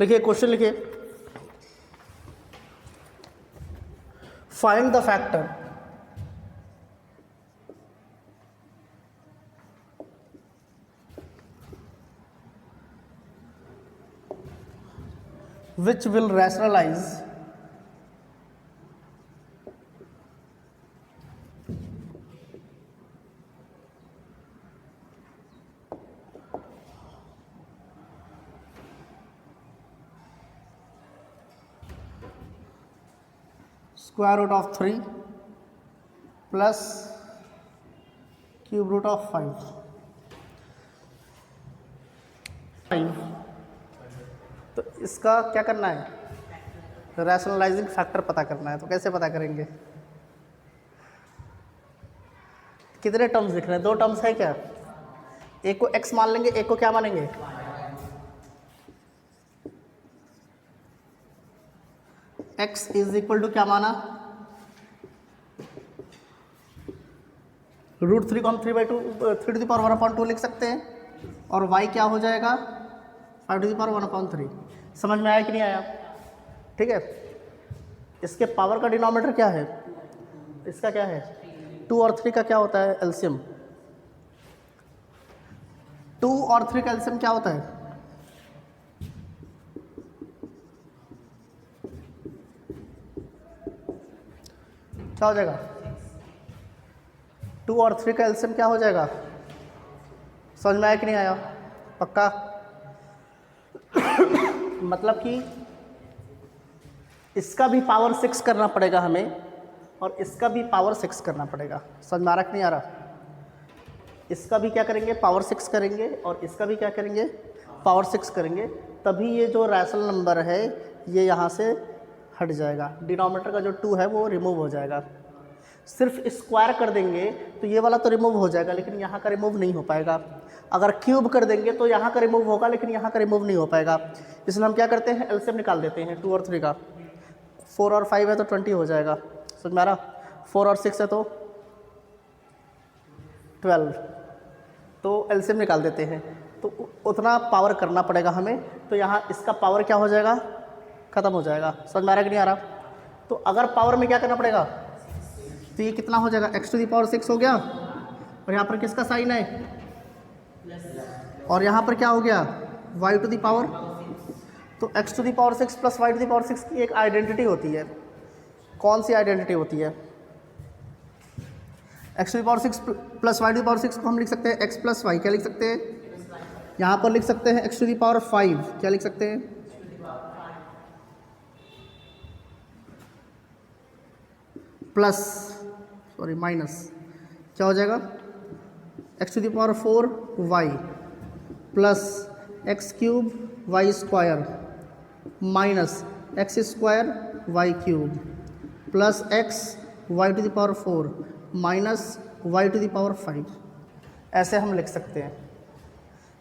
लिखिए, क्वेश्चन लिखिए, find the factor which will rationalize square root of 3 plus cube root of 5 तो इसका क्या करना है, रैशनलाइजिंग फैक्टर पता करना है। तो कैसे पता करेंगे? कितने टर्म्स दिख रहे हैं? 2 टर्म्स है क्या? एक को x मान लेंगे, एक को क्या मानेंगे? x इज इक्वल टू क्या माना? √3 को हम 3/2 लिख सकते हैं, और y क्या हो जाएगा? 5/1/3। समझ में आया कि नहीं आया? ठीक है। इसके पावर का डिनोमिनेटर क्या है? इसका क्या है? 2 और 3 का क्या होता है? एलसीएम। 2 और 3 का एलसीएम क्या होता है? क्या हो जाएगा? 2 और 3 का एलसीएम क्या हो जाएगा? समझ में आया कि नहीं आया? पक्का? मतलब कि इसका भी पावर 6 करना पड़ेगा हमें, और इसका भी पावर 6 करना पड़ेगा। समझ में आ रहा कि नहीं आ रहा? इसका भी क्या करेंगे? पावर 6 करेंगे, और इसका भी क्या करेंगे? पावर 6 करेंगे। तभी ये जो रैशनल नंबर है ये यहाँ से हट जाएगा। डिनोमिनेटर का जो 2 है वो रिमूव हो जाएगा। सिर्फ स्क्वायर कर देंगे तो ये वाला तो रिमूव हो जाएगा, लेकिन यहाँ का रिमूव नहीं हो पाएगा। अगर क्यूब कर देंगे तो यहाँ का रिमूव होगा, लेकिन यहाँ का रिमूव नहीं हो पाएगा। इसलिए हम क्या करते हैं? एलसीएम निकाल देते हैं 2 और 3 का। 4 और 5 है तो 20 हो जाएगा। समझ में आ रहा? 4 और 6 है तो 12, तो एलसीएम निकाल देते हैं। तो उतना पावर करना पड़ेगा हमें, तो यहाँ इसका पावर क्या हो जाएगा? ख़त्म हो जाएगा। समझ में आ रहा कि नहीं आ रहा? तो अगर पावर में क्या करना पड़ेगा, तो ये कितना हो जाएगा? x⁶ हो गया, और यहाँ पर किसका साइन है? और यहाँ पर क्या हो गया? y⁴। तो x⁶ प्लस y⁴ की एक आइडेंटिटी होती है। कौन सी आइडेंटिटी होती है? x⁶ प्लस y⁴ को हम लिख सकते हैं x प्लस वाई। क्या लिख सकते हैं? यहाँ पर लिख सकते हैं x⁵। क्या लिख सकते हैं? प्लस, सॉरी माइनस, क्या हो जाएगा? x⁴ y plus x³ y² minus x² y³ plus x y⁴ minus y⁵। ऐसे हम लिख सकते हैं।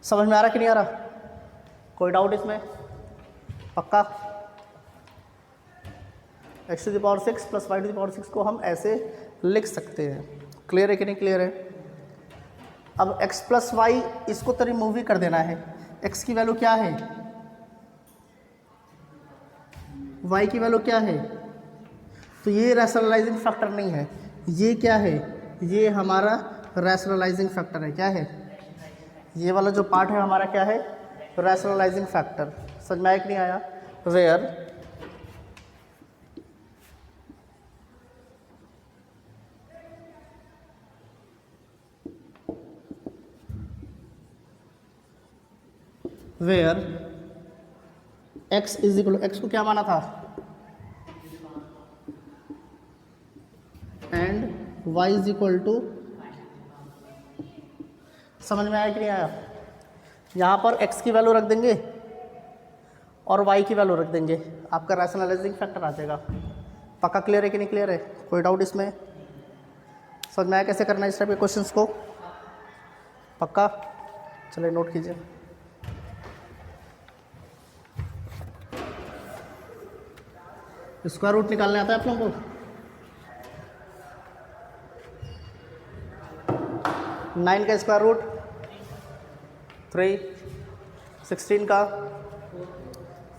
समझ में आ रहा कि नहीं आ रहा? कोई डाउट इसमें? पक्का? x⁶ प्लस y⁴ को हम ऐसे लिख सकते हैं। क्लियर है कि नहीं क्लियर है? अब x प्लस वाई इसको तो रिमूव ही कर देना है। x की वैल्यू क्या है? y की वैल्यू क्या है? तो ये रैशनलाइजिंग फैक्टर नहीं है। ये क्या है? ये हमारा रैशनलाइजिंग फैक्टर है। क्या है? ये वाला जो पार्ट है हमारा क्या है? Rationalising factor. समझ में आया कि नहीं आया? Where x is equal, x को क्या माना था? And y is equal to, समझ में आया कि नहीं आया? यहाँ पर x की वैल्यू रख देंगे और y की वैल्यू रख देंगे, आपका रैशनलाइजिंग फैक्टर आ जाएगा। पक्का क्लियर है कि नहीं क्लियर है? कोई डाउट इसमें? समझ में आया कैसे करना है इस टाइप के क्वेश्चंस को? पक्का? चलिए नोट कीजिए। स्क्वायर रूट निकालने आता है आप लोगों को? 9 का स्क्वायर रूट 3, 16 का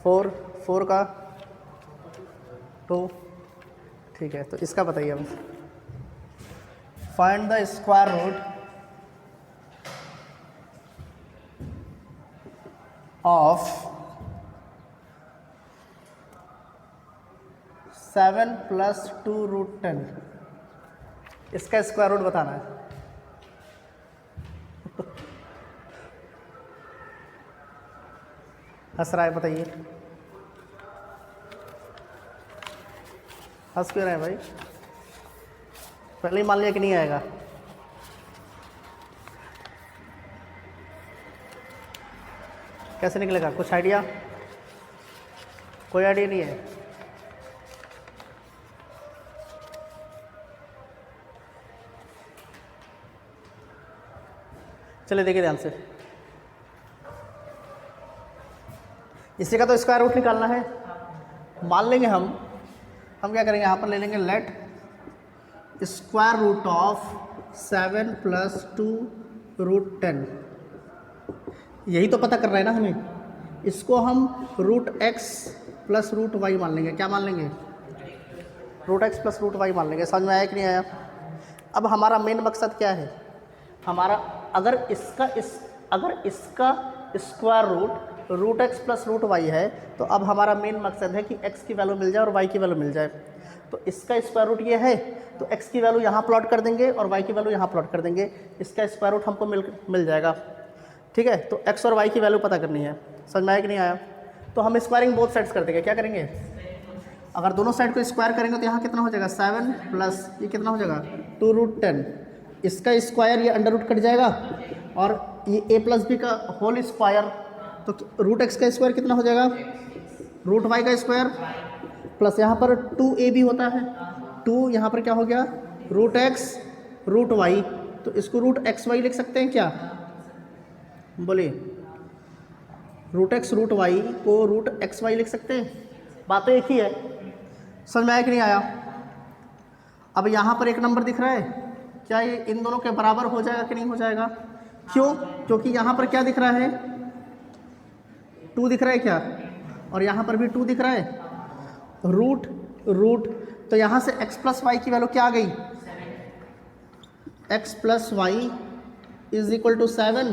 4 4 का 2, ठीक है। तो इसका बताइए अब, find the square root of 7 + 2√10। इसका स्क्वायर रूट बताना है। हंस रहा है, बताइए हंस क्यों रहे हैं भाई? पहले ही मान लिया कि नहीं आएगा। कैसे निकलेगा? कुछ आइडिया? कोई आइडिया नहीं है। चलिए देखिए ध्यान से, इसी का तो स्क्वायर रूट निकालना है। मान लेंगे हम क्या करेंगे, यहाँ पर ले लेंगे लेट स्क्वायर रूट ऑफ 7 + 2√10। यही तो पता कर रहा है ना हमें। इसको हम √x + √y मान लेंगे। क्या मान लेंगे? √x + √y मान लेंगे। समझ में आया कि नहीं आया? अब हमारा मेन मकसद क्या है हमारा, अगर इसका स्क्वायर रूट √x + √y है, तो अब हमारा मेन मकसद है कि x की वैल्यू मिल जाए और y की वैल्यू मिल जाए। तो इसका स्क्वायर रूट ये है, तो x की वैल्यू यहाँ प्लॉट कर देंगे और y की वैल्यू यहाँ प्लॉट कर देंगे। इसका स्क्वायर रूट हमको मिल जाएगा। ठीक है, तो x और y की वैल्यू पता करनी है। समझ में आया कि नहीं आया? तो हम स्क्वायरिंग बोथ साइड्स कर देंगे। क्या करेंगे? अगर दोनों साइड को स्क्वायर करेंगे तो यहाँ कितना हो जाएगा? 7 प्लस ये कितना हो जाएगा? 2√10। इसका स्क्वायर ये अंडर रूट कट जाएगा और ये a + b का होल स्क्वायर, तो √x का स्क्वायर कितना हो जाएगा? √y का स्क्वायर प्लस यहाँ पर 2ab होता है, 2 यहाँ पर क्या हो गया? √x √y। तो इसको √xy लिख सकते हैं क्या? बोलिए, √x √y को √xy लिख सकते हैं। बात तो एक ही है। समझ में आया कि नहीं आया? अब यहाँ पर एक नंबर दिख रहा है, क्या ये इन दोनों के बराबर हो जाएगा कि नहीं हो जाएगा? क्यों? क्योंकि यहाँ पर क्या दिख रहा है? 2 दिख रहा है क्या? और यहाँ पर भी 2 दिख रहा है। रूट तो यहाँ से x + y की वैल्यू क्या आ गई? x + y = 7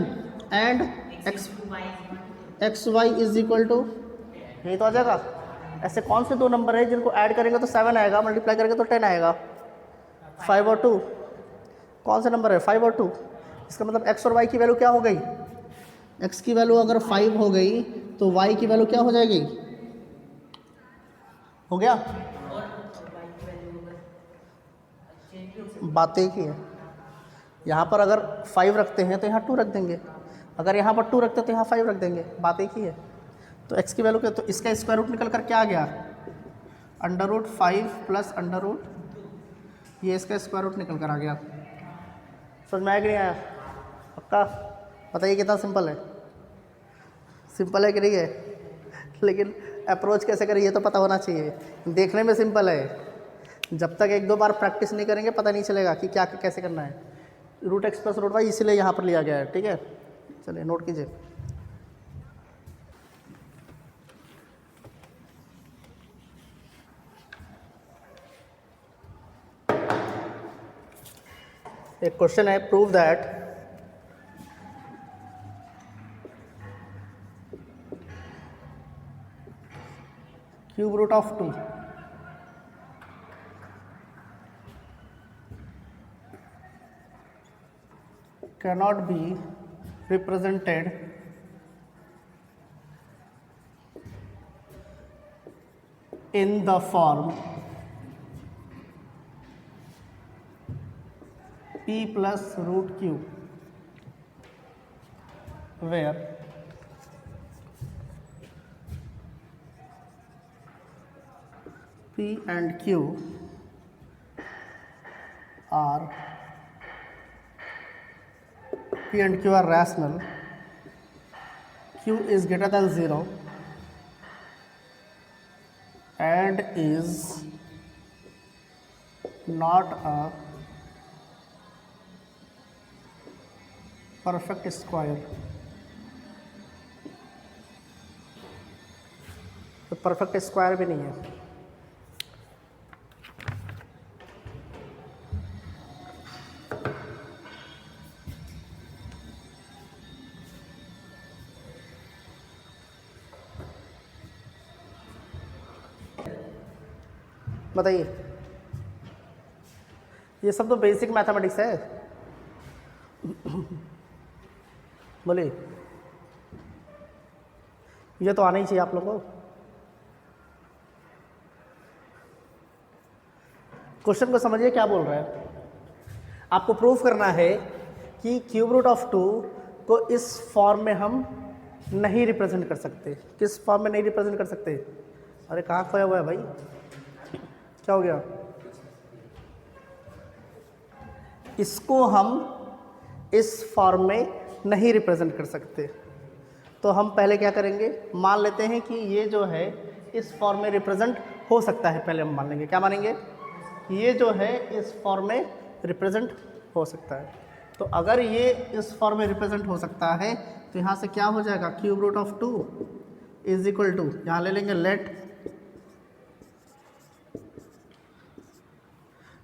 एंड xy = यही तो आ जाएगा। ऐसे कौन से दो नंबर है जिनको ऐड करेंगे तो 7 आएगा, मल्टीप्लाई करेंगे तो 10 आएगा? 5 और 2। कौन सा नंबर है? 5 और 2। इसका मतलब x और y की वैल्यू क्या हो गई? x की वैल्यू अगर 5 हो गई तो y की वैल्यू क्या हो जाएगी? हो गया? बात एक ही है। यहाँ पर अगर 5 रखते हैं तो यहाँ 2 रख देंगे, अगर यहाँ पर 2 रखते हैं तो यहाँ 5 रख देंगे। बात एक ही है। तो x की वैल्यू क्या? तो इसका स्क्वायर रूट निकल कर क्या आ गया? √5 + अंडर ये इसका स्क्वायर रूट निकल कर आ गया। समझ में आया कि नहीं आया? पक्का? बताइए कितना सिंपल है? सिंपल है कि नहीं है? लेकिन अप्रोच कैसे करें ये तो पता होना चाहिए। देखने में सिंपल है, जब तक 1-2 बार प्रैक्टिस नहीं करेंगे पता नहीं चलेगा कि क्या कैसे करना है। √x + √y इसीलिए यहाँ पर लिया गया है। ठीक है, चलिए नोट कीजिए। एक क्वेश्चन है, prove that cube root of 2 cannot be represented in the form p + √q where p and q are rational, q is greater than 0 and is not a perfect square. तो perfect square भी नहीं है। बताइए, ये सब तो basic mathematics है। बोलिए, ये तो आना ही चाहिए आप लोगों को। क्वेश्चन को समझिए क्या बोल रहा है। आपको प्रूफ करना है कि क्यूब रूट ऑफ 2 को इस फॉर्म में हम नहीं रिप्रेजेंट कर सकते। किस फॉर्म में नहीं रिप्रेजेंट कर सकते? अरे कहाँ खोया हुआ है भाई, क्या हो गया? इसको हम इस फॉर्म में नहीं रिप्रेजेंट कर सकते। तो हम पहले क्या करेंगे, मान लेते हैं कि ये जो है इस फॉर्म में रिप्रेजेंट हो सकता है। पहले हम मान लेंगे, क्या मानेंगे? ये जो है इस फॉर्म में रिप्रेजेंट हो सकता है। तो अगर ये इस फॉर्म में रिप्रेजेंट हो सकता है तो यहाँ से क्या हो जाएगा, cube root of 2 is equal to, यहाँ ले लेंगे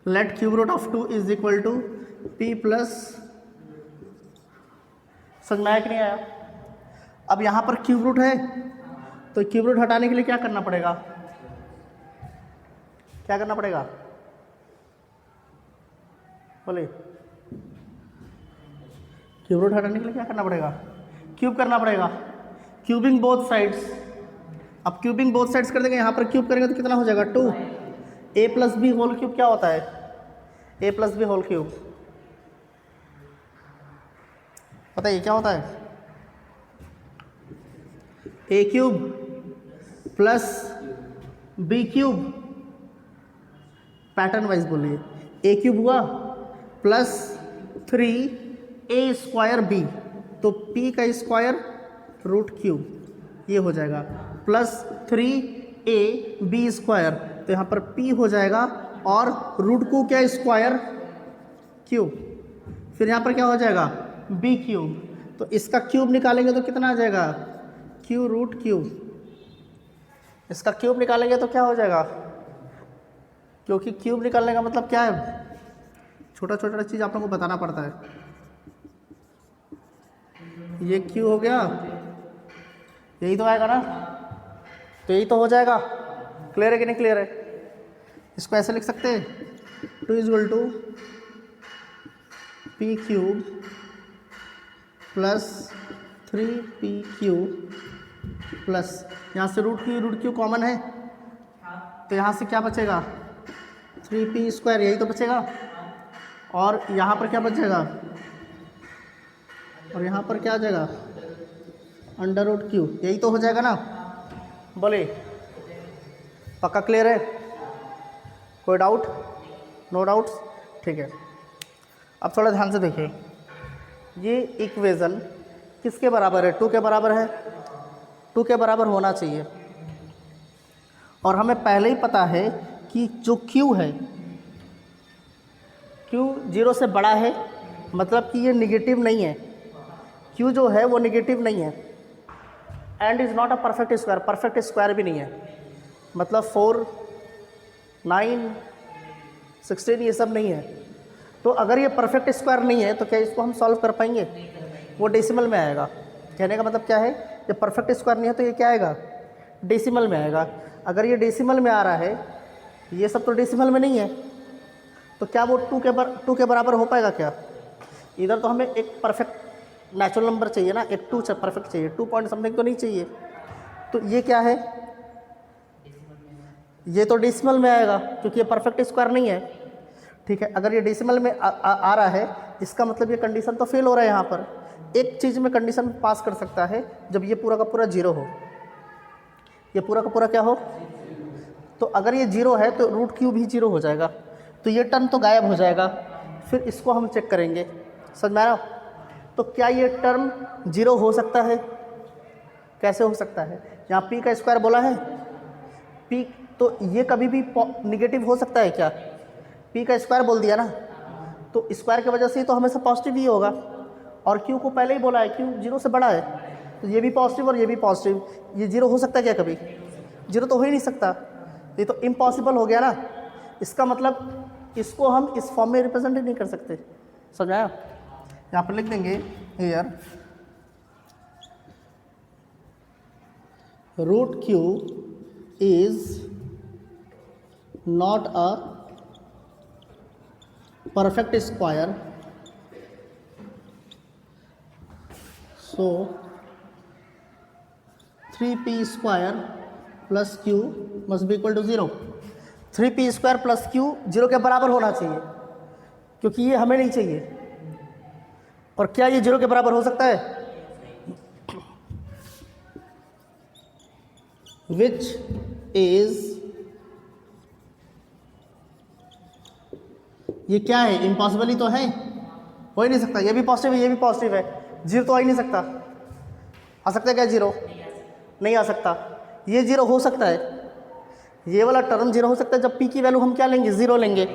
let cube root of 2 is equal to P plus, समझ में आया कि नहीं आया? अब यहाँ पर क्यूब रूट है तो क्यूब रूट हटाने के लिए क्या करना पड़ेगा? क्या करना पड़ेगा? बोले, क्यूब रूट हटाने के लिए क्या करना पड़ेगा? क्यूब करना पड़ेगा, क्यूबिंग बोथ साइड्स। अब क्यूबिंग बोथ साइड्स कर देंगे, यहाँ पर क्यूब करेंगे तो कितना हो जाएगा 2। A plus B whole cube क्या होता है? A plus B whole cube, बताइए क्या होता है? A cube plus B cube, pattern wise बोलिए। ए क्यूब हुआ प्लस 3a स्क्वायर बी, तो p का स्क्वायर रूट क्यूब ये हो जाएगा, प्लस 3a बी स्क्वायर, तो यहाँ पर p हो जाएगा और रूट को क्या स्क्वायर क्यूब, फिर यहाँ पर क्या हो जाएगा बी क्यूब। तो इसका क्यूब निकालेंगे तो कितना आ जाएगा? Q root cube. इसका क्यूब निकालेंगे तो क्या हो जाएगा? क्योंकि क्यूब निकालने का मतलब क्या है, छोटा छोटा चीज़ आप लोगों को बताना पड़ता है। ये क्यू हो गया, यही तो आएगा ना, तो यही तो हो जाएगा। क्लियर है कि नहीं क्लियर है? इसको ऐसे लिख सकते हैं, 2 equal to P cube plus 3p cube plus, यहाँ से रूट क्यू कॉमन है तो यहाँ से क्या बचेगा 3p स्क्वायर, यही तो बचेगा। और यहाँ पर क्या बचेगा, और यहाँ पर क्या आ जाएगा अंडर रूट क्यू, यही तो हो जाएगा ना। बोले पक्का क्लियर है? कोई डाउट? नो डाउट्स, ठीक है। अब थोड़ा ध्यान से देखिए, ये इक्वेशन किसके बराबर है? 2 के बराबर है। 2 के बराबर होना चाहिए, और हमें पहले ही पता है कि जो q है, q 0 से बड़ा है, मतलब कि ये निगेटिव नहीं है। q जो है वो निगेटिव नहीं है। And is not a perfect square, perfect square भी नहीं है, मतलब 4, 9, 16 ये सब नहीं है। तो अगर ये परफेक्ट स्क्वायर नहीं है तो क्या इसको हम सॉल्व कर पाएंगे? वो डेसिमल में आएगा। कहने का मतलब क्या है, जब परफेक्ट स्क्वायर नहीं है तो ये क्या आएगा? डेसिमल में आएगा। अगर ये डेसिमल में आ रहा है, ये सब तो डेसिमल में नहीं है, तो क्या वो 2 के बराबर हो पाएगा क्या? इधर तो हमें एक परफेक्ट नेचुरल नंबर चाहिए ना, एक 2 परफेक्ट चाहिए, 2 पॉइंट समथिंग तो नहीं चाहिए। तो ये क्या है, ये तो डेसिमल में आएगा क्योंकि ये परफेक्ट स्क्वायर नहीं है। ठीक है, अगर ये डेसिमल में आ रहा है, इसका मतलब ये कंडीशन तो फेल हो रहा है। यहाँ पर एक चीज़ में कंडीशन पास कर सकता है, जब ये पूरा का पूरा 0 हो, ये पूरा का पूरा क्या हो, तो अगर ये 0 है तो रूट क्यू भी 0 हो जाएगा, तो ये टर्म तो गायब हो जाएगा। फिर इसको हम चेक करेंगे, समझ में आ रहा? तो क्या ये टर्म 0 हो सकता है? कैसे हो सकता है? यहाँ p का स्क्वायर बोला है, p, तो ये कभी भी निगेटिव हो सकता है क्या? p का स्क्वायर बोल दिया ना, तो स्क्वायर की वजह से तो हमेशा पॉजिटिव ही होगा। और q को पहले ही बोला है, q 0 से बड़ा है, तो ये भी पॉजिटिव और ये भी पॉजिटिव, ये 0 हो सकता है क्या कभी? जीरो तो हो ही नहीं सकता, ये तो इम्पॉसिबल हो गया ना। इसका मतलब इसको हम इस फॉर्म में रिप्रेजेंट ही नहीं कर सकते, समझाया। यहाँ पर लिख देंगे here root Q is not a perfect square, so 3p square plus Q must be equal to 0। 3p square plus Q 0 के बराबर होना चाहिए, क्योंकि ये हमें नहीं चाहिए। और क्या ये 0 के बराबर हो सकता है? विच इज, ये क्या है? इम्पॉसिबल ही तो है, हो ही नहीं सकता। ये भी पॉजिटिव है, ये भी पॉजिटिव है, 0 तो आ ही नहीं सकता। आ सकता है क्या 0? नहीं आ सकता। ये 0 हो सकता है, ये वाला टर्म 0 हो सकता है जब p की वैल्यू हम क्या लेंगे? 0 लेंगे।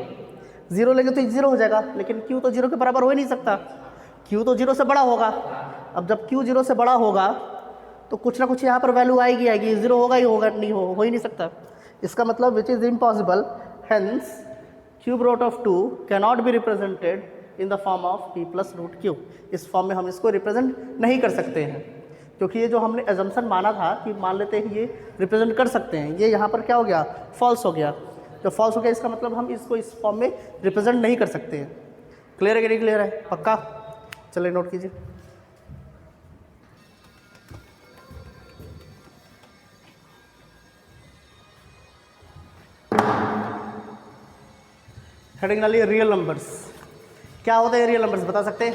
0 लेंगे तो ये 0 हो जाएगा, लेकिन q तो 0 के बराबर हो ही नहीं सकता, q तो 0 से बड़ा होगा। अब जब q 0 से बड़ा होगा तो कुछ ना कुछ यहाँ पर वैल्यू आएगी, 0 होगा ही होगा, नहीं हो ही नहीं सकता। इसका मतलब which is impossible, hence cube root of 2 cannot be represented in the form of p plus root Q. इस फॉर्म में हम इसको रिप्रेजेंट नहीं कर सकते हैं, क्योंकि ये जो हमने एजम्पशन माना था कि मान लेते हैं ये रिप्रेजेंट कर सकते हैं, ये यहाँ पर क्या हो गया? फॉल्स हो गया। जो फॉल्स हो गया इसका मतलब हम इसको इस फॉर्म में रिप्रेजेंट नहीं कर सकते हैं। क्लियर है कि नहीं क्लियर है? पक्का? चलिए नोट कीजिए। हेडिंग डालिए रियल नंबर्स। क्या होते हैं रियल नंबर्स, बता सकते हैं?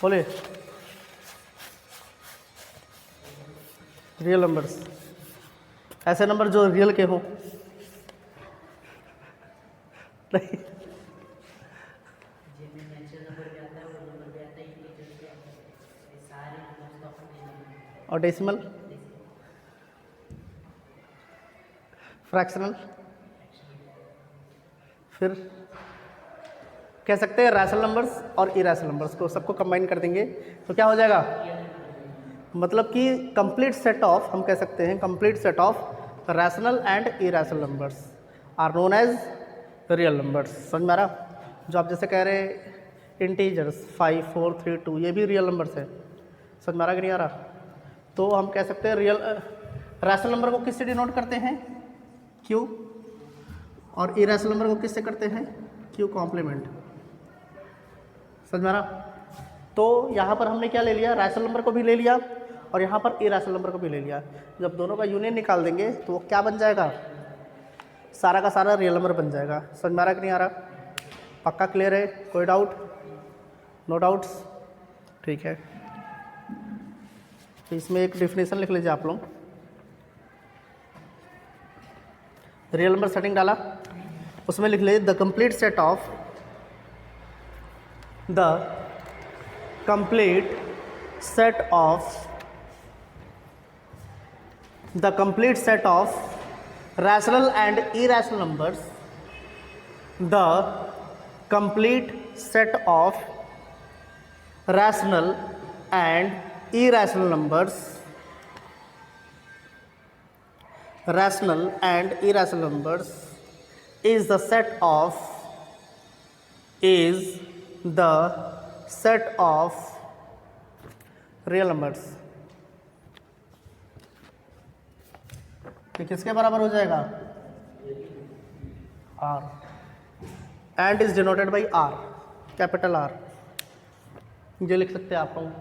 बोले रियल नंबर्स, ऐसे नंबर जो रियल के हो। नहीं, और डेसिमल, फ्रैक्शनल, फिर कह सकते हैं रैशनल नंबर्स और इरैशनल नंबर्स को सबको कंबाइन कर देंगे तो क्या हो जाएगा? मतलब कि कंप्लीट सेट ऑफ, हम कह सकते हैं complete set of rational and irrational numbers are known as real numbers. समझ में आ रहा? जो आप जैसे कह रहे इंटीजर्स 5, 4, 3, 2, ये भी रियल नंबर्स है। समझ में आ रहा कि नहीं आ रहा? तो हम कह सकते हैं रियल रैशनल नंबर को किससे डिनोट करते हैं? क्यू। और इरैशनल नंबर को किससे करते हैं? Q complement. समझ में आ रहा? तो यहाँ पर हमने क्या ले लिया? रैशनल नंबर को भी ले लिया और यहाँ पर इरैशनल नंबर को भी ले लिया। जब दोनों का यूनियन निकाल देंगे तो वो क्या बन जाएगा? सारा का सारा रियल नंबर बन जाएगा। समझ में आ रहा कि नहीं आ रहा? पक्का क्लियर है? कोई डाउट? No doubts? ठीक है, तो इसमें एक डेफिनेशन लिख लीजिए आप लोग। रियल नंबर सेटिंग डाला, उसमें लिख लीजिए the complete set of rational and irrational numbers, the complete set of rational and irrational numbers, rational and irrational numbers is the set of real numbers। ये किसके बराबर हो जाएगा? R, and is denoted by R, capital R। ये लिख सकते हैं आप लोग।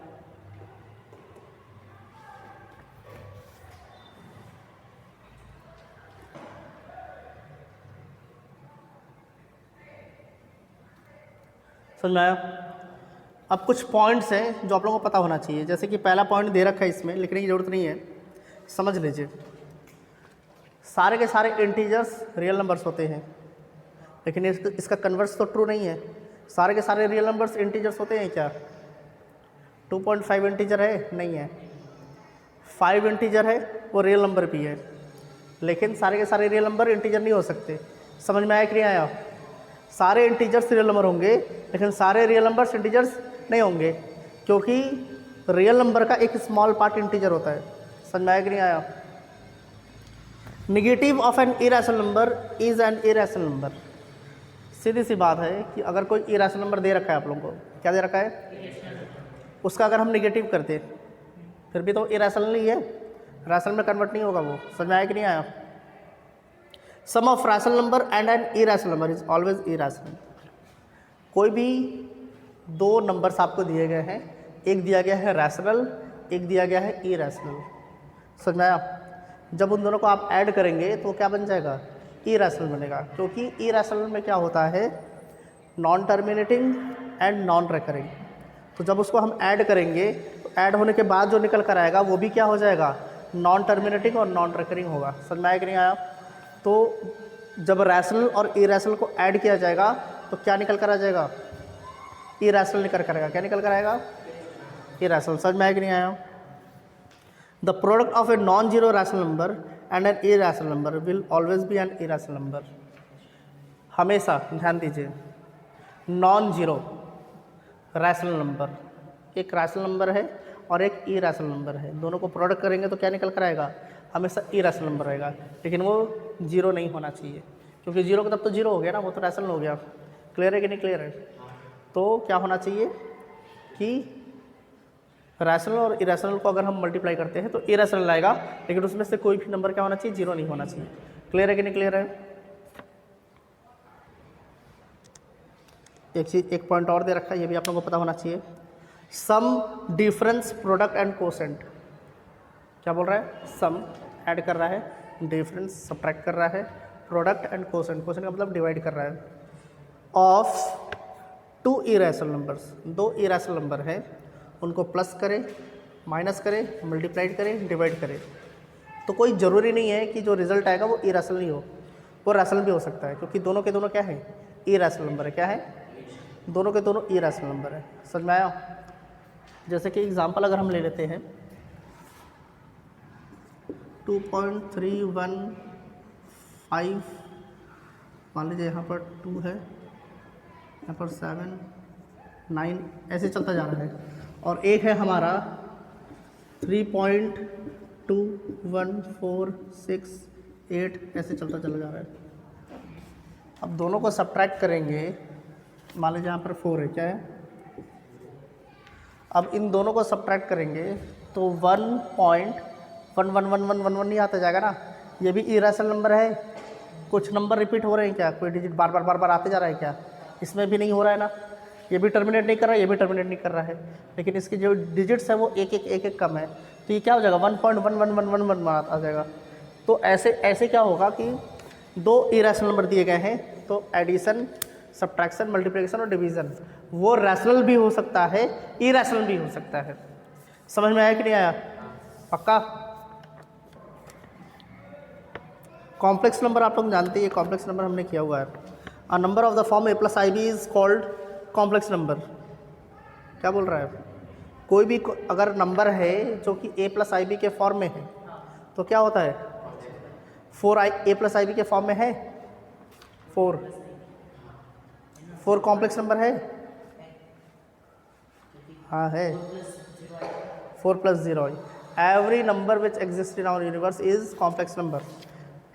समझ में आया? अब कुछ पॉइंट्स हैं जो आप लोगों को पता होना चाहिए। जैसे कि पहला पॉइंट दे रखा है, इसमें लिखने की ज़रूरत नहीं है, समझ लीजिए। सारे के सारे इंटीजर्स रियल नंबर्स होते हैं, लेकिन इसका कन्वर्स तो ट्रू नहीं है। सारे के सारे रियल नंबर्स इंटीजर्स होते हैं क्या? 2.5 इंटीजर है? नहीं है। 5 इंटीजर है, वो रियल नंबर भी है, लेकिन सारे के सारे रियल नंबर इंटीजर नहीं हो सकते। समझ में आया कि नहीं आया? सारे इंटीजर्स रियल नंबर होंगे, लेकिन सारे रियल नंबर्स इंटीजर्स नहीं होंगे, क्योंकि रियल नंबर का एक स्मॉल पार्ट इंटीजर होता है। समझ में आया कि नहीं आया? Negative of an irrational number is an irrational number. सीधी सी बात है कि अगर कोई इरेशनल नंबर दे रखा है आप लोगों को, क्या दे रखा है, उसका अगर हम निगेटिव करते फिर भी तो इरेशनल ही है, रैशनल में कन्वर्ट नहीं होगा वो। समझ में आया कि नहीं आया? Sum of rational number and an irrational number is always irrational. कोई भी दो नंबर्स आपको दिए गए हैं, एक दिया गया है रैशनल, एक दिया गया है इरेशनल। समझ में आया? जब उन दोनों को आप ऐड करेंगे तो क्या बन जाएगा, इरेशनल बनेगा, क्योंकि इरेशनल में क्या होता है, non terminating and non recurring. तो जब उसको हम ऐड करेंगे तो ऐड होने के बाद जो निकल कर आएगा वो भी क्या हो जाएगा, नॉन टर्मिनेटिंग और नॉन रिकरिंग होगा। समझ में आया कि नहीं आया? तो जब रैशनल और इरेशनल को ऐड किया जाएगा तो क्या निकल कर आ जाएगा, इरेशनल निकल कर आएगा। क्या निकल कर आएगा, इरेशनल। समझ में आया कि नहीं आया? The product of a non zero rational number and an irrational number will always be N irrational number. हमेशा ध्यान दीजिए, नॉन जीरो रैशनल नंबर, एक रैशनल नंबर है और एक इरेशनल नंबर है, दोनों को प्रोडक्ट करेंगे तो क्या निकल कर आएगा, हमेशा इरेशनल नंबर रहेगा। लेकिन वो जीरो नहीं होना चाहिए, क्योंकि जीरो का तब तो जीरो हो गया ना, वो तो रैशनल हो गया। क्लियर है कि नहीं क्लियर है? तो क्या होना चाहिए कि रैशनल और इरेशनल को अगर हम मल्टीप्लाई करते हैं तो इरेशनल आएगा, लेकिन उसमें से कोई भी नंबर क्या होना चाहिए, जीरो नहीं होना चाहिए। क्लियर है कि नहीं क्लियर है? एक चीज़, एक पॉइंट और दे रखा है, ये भी आप लोगों को पता होना चाहिए। सम, डिफरेंस, प्रोडक्ट एंड कोसेंट। क्या बोल रहा है, सम ऐड कर रहा है, डिफरेंस सब्ट्रैक्ट कर रहा है, प्रोडक्ट एंड कोसेंट, कोसेंट का मतलब डिवाइड कर रहा है, ऑफ टू इरेशनल नंबर्स। दो इरेशनल नंबर है, उनको प्लस करें, माइनस करें, मल्टीप्लाइड करें, डिवाइड करें। तो कोई ज़रूरी नहीं है कि जो रिजल्ट आएगा वो इरेशनल ही हो, वो रैशनल भी हो सकता है, क्योंकि दोनों के दोनों क्या है, इरेशनल नंबर है। क्या है, दोनों के दोनों इरेशनल नंबर है। समझ में आया? जैसे कि एग्जांपल अगर हम ले लेते हैं 2.315, मान लीजिए यहाँ पर 2 है, यहाँ पर 7, 9, ऐसे चलता जा रहा है, और एक है हमारा 3.21468, ऐसे चलता चला जा रहा है। अब दोनों को सब्ट्रैक्ट करेंगे, मान लीजिए यहाँ पर 4 है, क्या है, अब इन दोनों को सब्ट्रैक्ट करेंगे तो 1.111111 नहीं आता जाएगा ना, ये भी इरेशनल नंबर है। कुछ नंबर रिपीट हो रहे हैं क्या, कोई डिजिट बार बार आते जा रहा है क्या, इसमें भी नहीं हो रहा है ना, ये भी टर्मिनेट नहीं कर रहा है, ये भी टर्मिनेट नहीं कर रहा है, लेकिन इसकी जो डिजिट्स है वो एक कम है, तो ये क्या हो जाएगा, 1.11111 आ जाएगा। तो ऐसे क्या होगा कि दो इरेशनल नंबर दिए गए हैं, तो एडिशन, सब्ट्रैक्शन, मल्टीप्लिकेशन और डिवीज़न, वो रैशनल भी हो सकता है, इरेशनल भी हो सकता है। समझ में आया कि नहीं आया? पक्का? कॉम्प्लेक्स नंबर आप लोग जानते हैं, ये कॉम्प्लेक्स नंबर हमने किया हुआ है। A number of the form a + ib is called complex number. क्या बोल रहा है, कोई भी अगर नंबर है जो कि a + ib के फॉर्म में है तो क्या होता है, 4a + ib के फॉर्म में है, 4 कॉम्प्लेक्स नंबर है, हाँ है, 4 + 0। Every number which exist in our universe is complex number.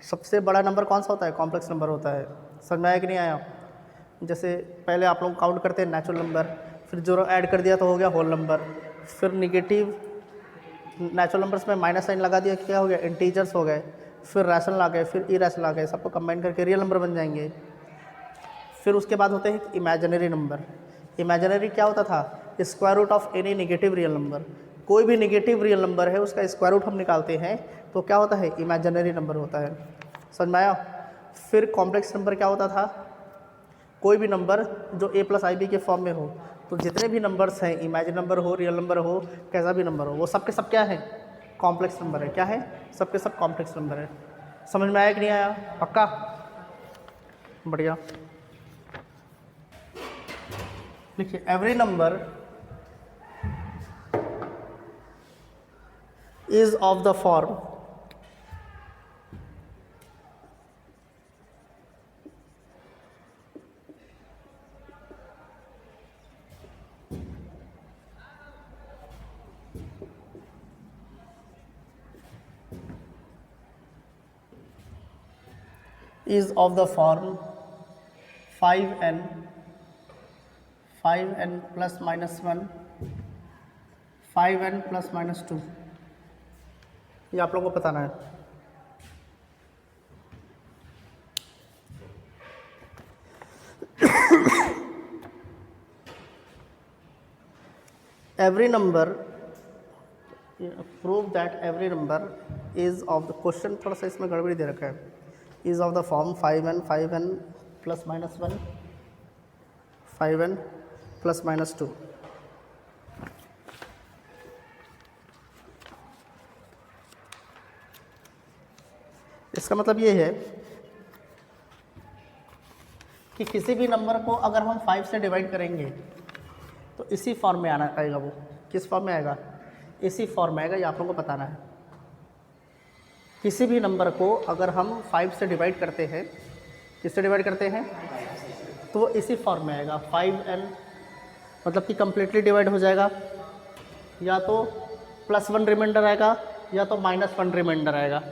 सबसे बड़ा नंबर कौन सा होता है, कॉम्प्लेक्स नंबर होता है। समझ में आया कि नहीं आया? जैसे पहले आप लोग काउंट करते हैं नेचुरल नंबर, फिर जो ऐड कर दिया तो हो गया होल नंबर, फिर निगेटिव नेचुरल नंबर्स में माइनस साइन लगा दिया, क्या हो गया, इंटीजर्स हो गए, फिर रैशनल आ गए, फिर इरेशनल आ गए, सबको कंबाइन करके रियल नंबर बन जाएंगे। फिर उसके बाद होते हैं इमेजिनरी नंबर। इमेजिनरी क्या होता था, square root of any negative real number. कोई भी नेगेटिव रियल नंबर है उसका स्क्वायर रूट हम निकालते हैं तो क्या होता है, इमेजिनरी नंबर होता है। समझ में आया? फिर कॉम्प्लेक्स नंबर क्या होता था, कोई भी नंबर जो a + ib के फॉर्म में हो, तो जितने भी नंबर्स हैं, इमेजिन नंबर हो, रियल नंबर हो, कैसा भी नंबर हो, वो सब के सब क्या है, कॉम्प्लेक्स नंबर है। क्या है, सब के सब कॉम्प्लेक्स नंबर है। समझ में आया कि नहीं आया? पक्का? बढ़िया। देखिए, every number is of the form is of the form 5n plus minus 1 5n plus minus 2, ये आप लोगों को बताना है। every number, prove that every number is of the question थोड़ा सा इसमें गड़बड़ी दे रखा है, is of the form 5n plus minus 1 5n plus minus 2। इसका मतलब ये है कि किसी भी नंबर को अगर हम 5 से डिवाइड करेंगे तो इसी फॉर्म में आना आएगा। वो किस फॉर्म में आएगा? इसी फॉर्म में आएगा, ये आप लोगों को बताना है। किसी भी नंबर को अगर हम 5 से डिवाइड करते हैं, किससे डिवाइड करते हैं, तो वो इसी फॉर्म में आएगा। 5n मतलब कि कम्प्लीटली डिवाइड हो जाएगा, या तो +1 रिमाइंडर आएगा या तो -1 रिमाइंडर आएगा।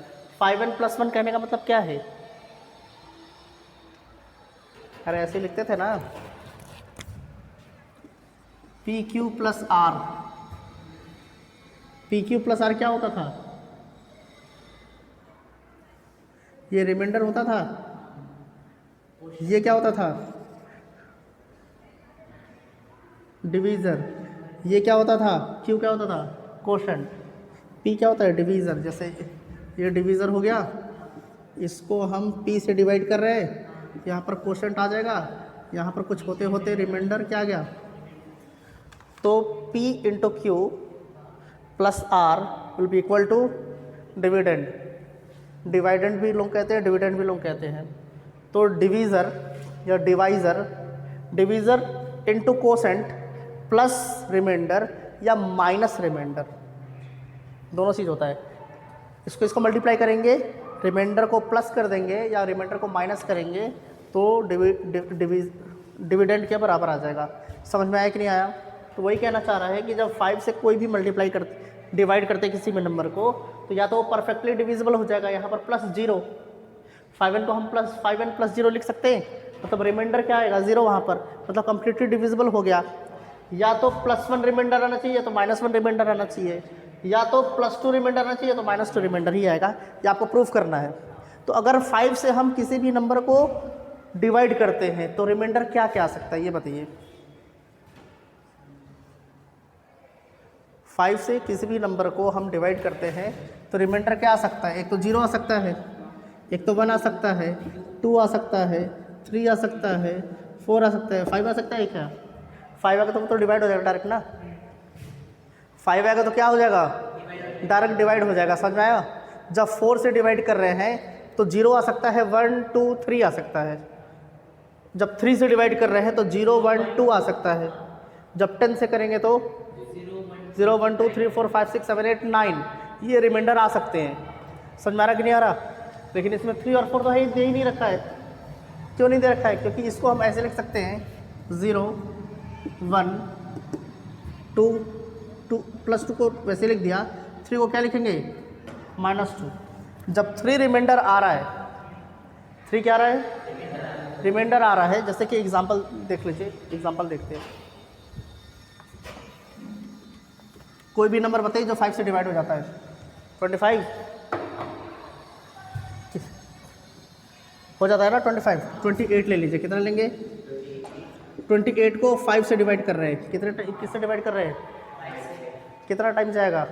5n प्लस 1 कहने का मतलब क्या है? अरे ऐसे लिखते थे ना, PQ plus R। PQ plus R क्या होता था? ये रिमाइंडर होता था। ये क्या होता था? डिवीज़र। ये क्या होता था? Q क्या होता था? कोशेंट। P क्या होता है? डिवीज़र। जैसे ये डिवीज़र हो गया, इसको हम P से डिवाइड कर रहे हैं, यहाँ पर कोशेंट आ जाएगा, यहाँ पर कुछ होते होते रिमाइंडर क्या आ गया, तो P into Q plus R will be equal to dividend. Dividend भी लोग कहते हैं, डिविडेंड भी लोग कहते हैं। तो डिवीज़र या divisor, divisor into quotient plus remainder या माइनस रिमाइंडर, दोनों चीज़ होता है। इसको मल्टीप्लाई करेंगे, रिमाइंडर को प्लस कर देंगे या रिमाइंडर को माइनस करेंगे तो डिविडेंड के बराबर आ जाएगा। समझ में आया कि नहीं आया? तो वही कहना चाह रहा है कि जब 5 से कोई भी मल्टीप्लाई करते, डिवाइड करते किसी भी नंबर को, तो या तो वो परफेक्टली डिविजिबल हो जाएगा, यहाँ पर +0, 5n को हम +5n + 0 लिख सकते हैं, मतलब रिमाइंडर क्या आएगा? 0 वहाँ पर, मतलब कम्प्लीटली डिविजिबल हो गया। या तो +1 रिमाइंडर आना चाहिए, तो -1 रिमाइंडर आना चाहिए, या तो +2 रिमाइंडर आना चाहिए, तो -2 रिमाइंडर ही आएगा। ये आपको प्रूफ करना है। तो अगर 5 से हम किसी भी नंबर को डिवाइड करते हैं तो रिमाइंडर क्या क्या आ सकता है, ये बताइए। 5 से किसी भी नंबर को हम डिवाइड करते हैं तो रिमाइंडर क्या आ सकता है? एक तो 0 आ सकता है, एक तो 1 आ सकता है, 2 आ सकता है, 3 आ सकता है, 4 आ सकता है, 5 आ सकता है। क्या 5 आएगा तो डिवाइड हो जाएगा डायरेक्ट ना। 5 आएगा तो क्या हो जाएगा? डायरेक्ट डिवाइड हो जाएगा। समझ में आया? जब 4 से डिवाइड कर रहे हैं तो 0 आ सकता है, 1 2 3 आ सकता है। जब 3 से डिवाइड कर रहे हैं तो 0 1 2 आ सकता है। जब 10 से करेंगे तो 0 1 2 3 4 5 6 7 8 9, ये रिमाइंडर आ सकते हैं। समझ में आ रहा कि नहीं आ रहा? लेकिन इसमें 3 और 4 तो है दे ही नहीं रखा है। क्यों नहीं दे रखा है? क्योंकि इसको हम ऐसे लिख सकते हैं 0 1 2 2 +2 को वैसे लिख दिया, 3 को क्या लिखेंगे? -2। जब 3 रिमाइंडर आ रहा है, 3 क्या आ रहा है? रिमाइंडर आ रहा है। जैसे कि एग्जांपल देख लीजिए, एग्जांपल देखते हैं। कोई भी नंबर बताइए जो 5 से डिवाइड हो जाता है। 25 हो जाता है ना, 25। 28 ले लीजिए, कितना लेंगे? 28 को 5 से डिवाइड कर रहे हैं, किससे डिवाइड कर रहे हैं? कितना टाइम जाएगा?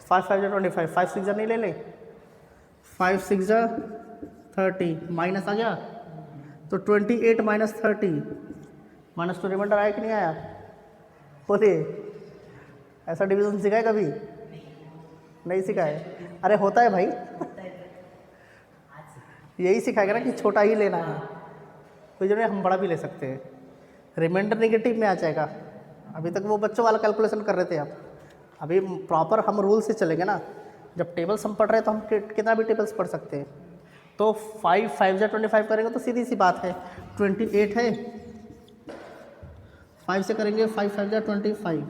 5 5 25, 5 6 नहीं ले लें, 5 6 30, माइनस आ गया तो 28 - 30, -2 रिमाइंडर आया कि नहीं आया? बोलिए, ऐसा डिवीजन सीखा है कभी? नहीं सीखा है? अरे होता है भाई, यही सिखाएगा ना कि छोटा ही लेना है। कोई जो नहीं, हम बड़ा भी ले सकते हैं, रिमाइंडर नेगेटिव में आ जाएगा। अभी तक वो बच्चों वाला कैलकुलेशन कर रहे थे आप, अभी प्रॉपर हम रूल से चलेंगे ना। जब टेबल्स हम पढ़ रहे हैं तो हम कितना भी टेबल्स पढ़ सकते हैं। तो 5 5 जा 25 करेंगे तो सीधी सी बात है, 28 है, 5 से करेंगे 5 5 जा 25,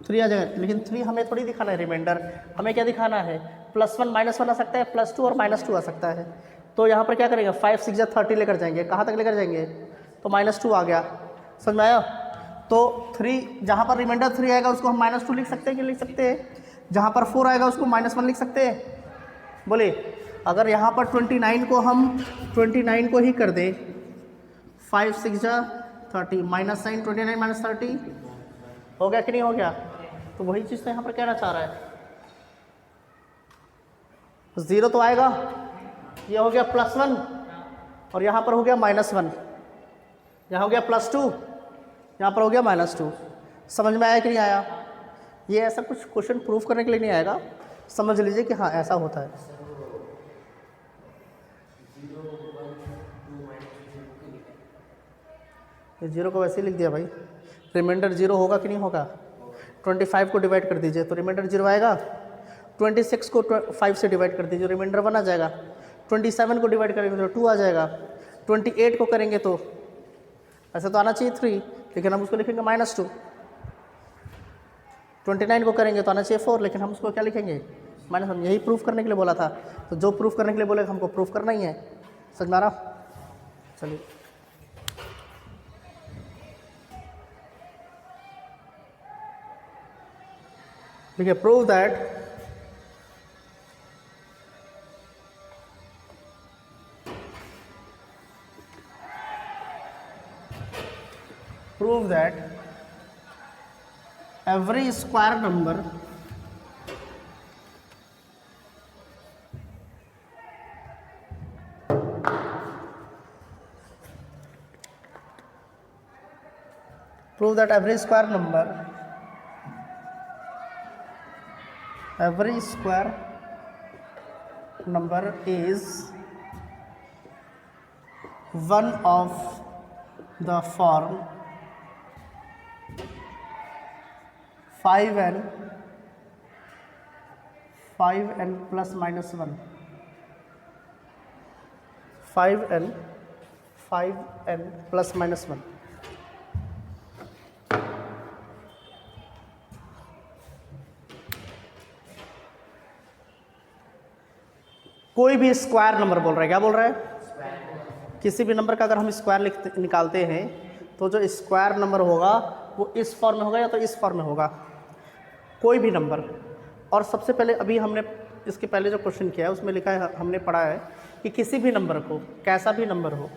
3 आ जाएगा। लेकिन 3 हमें थोड़ी दिखाना है रिमाइंडर, हमें क्या दिखाना है? +1 -1 आ सकता है, +2 और -2 आ सकता है। तो यहाँ पर क्या करेंगे 5 6 30 लेकर जाएंगे, कहाँ तक लेकर जाएंगे, तो -2 आ गया, समझ में आया। तो 3 जहाँ पर रिमाइंडर 3 आएगा उसको हम -2 लिख सकते हैं कि लिख सकते हैं, जहाँ पर 4 आएगा उसको -1 लिख सकते हैं। बोले अगर यहाँ पर 29 को हम 29 को ही कर दें 5 6 30 -9 29 -30 हो गया कि नहीं हो गया। तो वही चीज़ तो यहाँ पर कहना चाह रहा है, 0 तो आएगा, ये हो गया +1 और यहाँ पर हो गया -1, यहाँ हो गया +2, यहाँ पर हो गया -2। समझ में आया कि नहीं आया। ये ऐसा कुछ क्वेश्चन प्रूफ करने के लिए नहीं आएगा, समझ लीजिए कि हाँ ऐसा होता है। ये 0 को वैसे ही लिख दिया भाई, रिमाइंडर 0 होगा कि नहीं होगा। 25 को डिवाइड कर दीजिए तो रिमाइंडर 0 आएगा, 26 को 5 से डिवाइड कर दीजिए रिमाइंडर 1 आ जाएगा, 27 को डिवाइड करेंगे तो 2 आ जाएगा, 28 को करेंगे तो ऐसे तो आना चाहिए 3, लेकिन हम उसको लिखेंगे -2, 29 को करेंगे तो आना चाहिए 4, लेकिन हम उसको क्या लिखेंगे -1। यही प्रूफ करने के लिए बोला था, तो जो प्रूफ करने के लिए बोले हमको प्रूफ करना ही है, समझ में आ रहा। चलिए देखिए, prove that every square number is one of the form 5n plus minus 1, 5n plus minus 1। कोई भी स्क्वायर नंबर बोल रहा है, क्या बोल रहा है, किसी भी नंबर का अगर हम स्क्वायर निकालते हैं तो जो स्क्वायर नंबर होगा वो इस फॉर्म में होगा या तो इस फॉर्म में होगा, कोई भी नंबर। और सबसे पहले अभी हमने इसके पहले जो क्वेश्चन किया है उसमें लिखा है, हमने पढ़ा है कि किसी भी नंबर को, कैसा भी नंबर हो,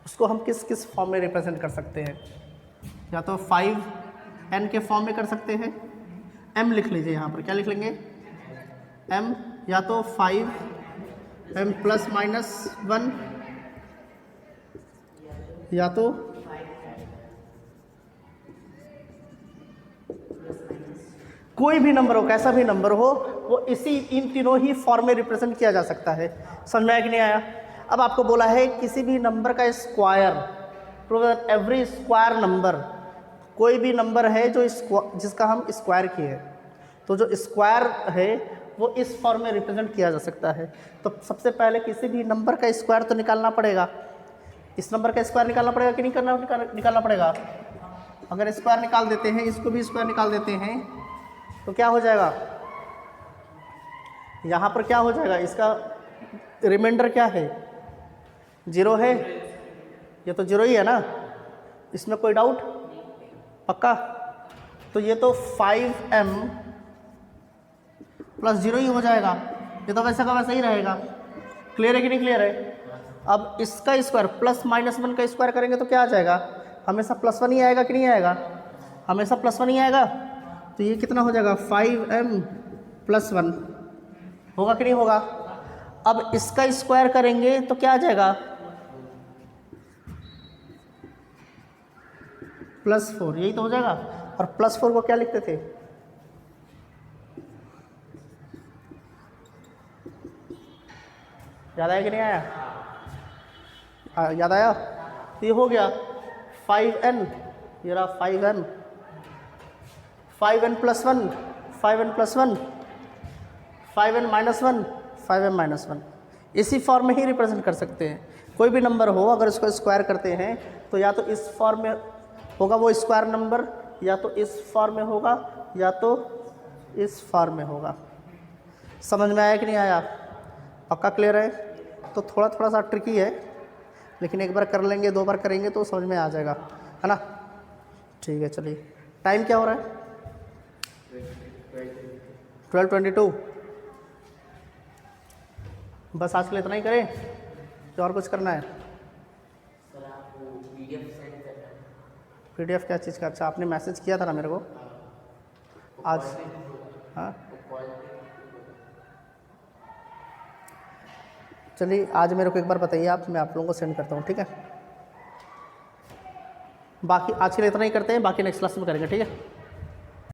उसको हम किस किस फॉर्म में रिप्रेजेंट कर सकते हैं। या तो 5n के फॉर्म में कर सकते हैं, m लिख लीजिए यहाँ पर, क्या लिख लेंगे m, या तो 5m plus minus 1, या तो कोई भी नंबर हो, कैसा भी नंबर हो, वो इन तीनों ही फॉर्म में रिप्रेजेंट किया जा सकता है। समझ में आया कि नहीं आया। अब आपको बोला है किसी भी नंबर का स्क्वायर, एवरी स्क्वायर नंबर, कोई भी नंबर है जो जिसका हम स्क्वायर किए, तो जो स्क्वायर है वो इस फॉर्म में रिप्रेजेंट किया जा सकता है। तो सबसे पहले किसी भी नंबर का स्क्वायर तो निकालना पड़ेगा, इस नंबर का स्क्वायर निकालना पड़ेगा कि नहीं निकालना पड़ेगा। अगर स्क्वायर निकाल देते हैं, इसको भी स्क्वायर निकाल देते हैं, तो क्या हो जाएगा, यहाँ पर क्या हो जाएगा, इसका रिमाइंडर क्या है, 0 है, ये तो 0 ही है ना, इसमें कोई डाउट, पक्का। तो ये तो 5m प्लस 0 ही हो जाएगा, ये तो वैसा का वैसा ही रहेगा। क्लियर है कि नहीं क्लियर है। अब इसका स्क्वायर +-1 का स्क्वायर करेंगे तो क्या आ जाएगा, हमेशा +1 ही आएगा कि नहीं आएगा, हमेशा +1 ही आएगा। तो ये कितना हो जाएगा, 5m + 1 होगा कि नहीं होगा। अब इसका स्क्वायर करेंगे तो क्या आ जाएगा, +4, यही तो हो जाएगा। और +4 को क्या लिखते थे, याद आया कि नहीं आया, याद आया। तो ये हो गया 5n, ये रहा 5n, 5n + 1, 5n + 1, 5n - 1, 5m - 1, इसी फॉर्म में ही रिप्रेजेंट कर सकते हैं। कोई भी नंबर हो अगर इसको स्क्वायर करते हैं तो या तो इस फॉर्म में होगा वो स्क्वायर नंबर, या तो इस फॉर्म में होगा, या तो इस फॉर्म में होगा। समझ में आया कि नहीं आया, पक्का क्लियर है। तो थोड़ा थोड़ा सा ट्रिकी है, लेकिन एक बार कर लेंगे, 2 बार करेंगे तो समझ में आ जाएगा, है ना। ठीक है, चलिए टाइम क्या हो रहा है? 12:22। बस आज के लिए इतना ही करें कि और कुछ करना है? सर आपको PDF सेंड करना है। PDF क्या चीज़ का? अच्छा, आपने मैसेज किया था ना मेरे को आज। हाँ चलिए, आज मेरे को एक बार बताइए आप, मैं आप लोगों को सेंड करता हूँ, ठीक है। बाकी आज के लिए इतना ही करते हैं, बाकी नेक्स्ट क्लास में करेंगे, ठीक है।